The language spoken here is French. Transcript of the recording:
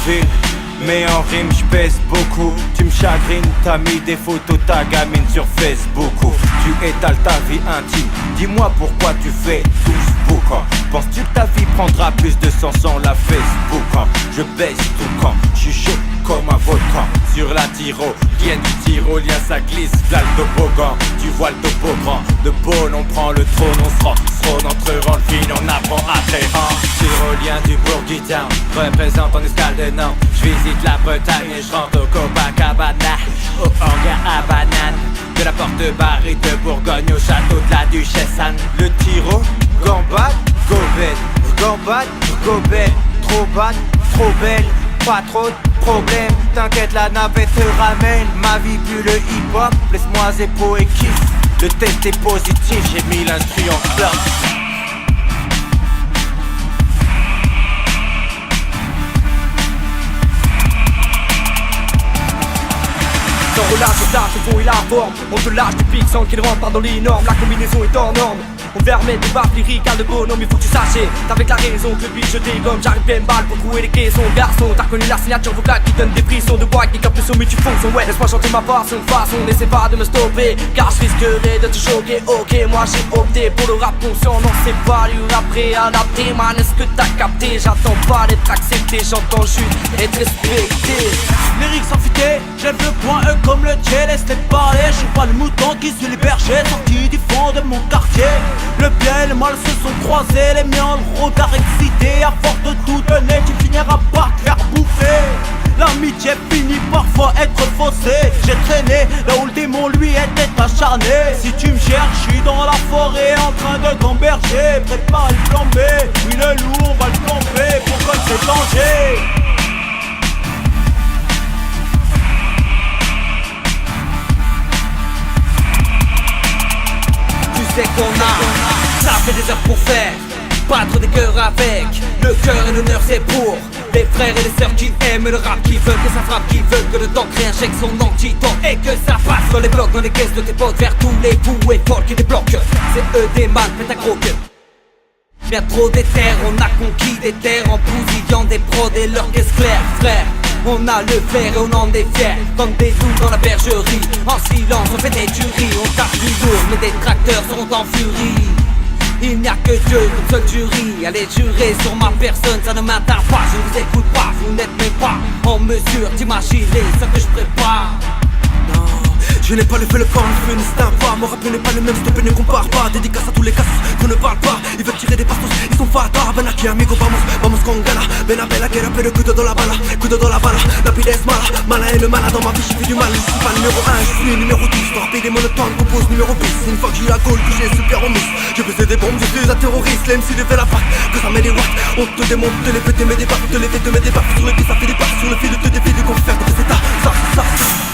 ville, mais en rime j'pèse beaucoup. Tu me chagrines, t'as mis des photos ta gamine sur Facebook. Tu étales ta vie intime, dis-moi pourquoi tu fais tout ce boucan. Penses-tu que ta vie prendra plus de sens sans la Facebook? Je baisse tout quand, j'suis chaud comme un volcan. Sur la tyrolienne du tyrolien ça glisse, là le toboggan. Tu vois le toboggan, de Beaune on prend le trône. On se rend entre le film, on apprend à tréhant. Tyrolien du Bourguitin, représente en escale de Nantes. J'visite la Bretagne et j'rentre au Copacabana, au hangar à banane. De la porte barrée de Bourgogne au château de la Duchesse Anne. Le tyro, gambade, gobette, gambade, gobette. Trop bad, trop belle, pas trop de problèmes. T'inquiète, la navette te ramène. Ma vie pue le hip-hop, laisse-moi zépo et kiffe. Le test est positif, j'ai mis l'instru en flop. Relâche le taf, le fond et la forme. On te lâche du pic sans qu'il rentre pas dans les normes. La combinaison est en norme. On verra mettre des baffes lyriques à de bonhomme, il faut que tu saches. T'avais la raison que le beat je dégomme. J'arrive plein balle pour trouver les caissons. Garçon, t'as connu la signature vocale qui donne des frissons. De bois qui capte le son mais tu fonctionnes. Ouais, laisse-moi chanter ma façon. N'essaie pas de me stopper, car je risquerais de te choquer. Ok, moi j'ai opté pour le rap conscient. Non, c'est pas du rap réadapté. Man, est-ce que t'as capté? J'attends pas d'être accepté, j'entends juste être respecté. Lyrics amputés, j'aime le point E comme le tien, laisse-les parler. Je suis pas le mouton qui suit les bergers, sorti du fond de mon quartier. Le bien et le mal se sont croisés, les miens le regard excité. À force de tout donner, tu finiras par te faire bouffer. L'amitié finit parfois être faussée. J'ai traîné là où le démon lui était acharné. Si tu me cherches, je suis dans la forêt en train de gamberger. Prépare le plan B, oui le loup on va le plomber. Pourquoi c'est danger? Tu sais qu'on a, ça fait des heures pour faire, battre des cœurs avec. Le cœur et l'honneur c'est pour les frères et les sœurs qui aiment le rap, qui veulent que ça frappe, qui veulent que le temps réinjecte son antidote et que ça passe dans les blocs, dans les caisses de tes potes, vers tous les fous et folles qui débloquent. C'est eux des mâles, faites un gros gueule. Bien trop d'éther, on a conquis des terres en bousillant des prods et leurs caisses claires, frère. On a le flair et on en est fiers, comme des loups dans la bergerie. En silence on fait des tueries, on tape du lourd mais des tracteurs seront en furie. Il n'y a que Dieu comme seul jury. Allez jurer sur ma personne, ça ne m'atteint pas. Je ne vous écoute pas, vous n'êtes même pas en mesure d'imaginer ce que je prépare. Non, je n'ai pas le fait le corps, le feu n'existe pas. Mon rap n'est pas le même, s'il te plaît ne compare pas. Dédicace à tous les cassos qu'on ne parle pas. Ils veulent tirer des bastos, ils sont fatas. Ben aquí amigo, vamos con gana. Ben a bella que rappe le couteau dans la bala. Couteau dans la bala, la pile est mala. Mala et le malade dans ma vie, j'ai fait du mal. Je suis pas numéro 1, je suis numéro 10. Pour rapper des monotones, compose numéro 10. Une fois que j'ai eu la colle, que j'ai super en miss. Je faisais des bombes, je suis un terroriste. Les MC levaient la patte, que ça met des watts. On te démonte, te les péter, mets des baffes. Te les péter, mets des baffes. Sur le pied, ça fait des baffes. Sur le fil, te défie du confère. C'est ça.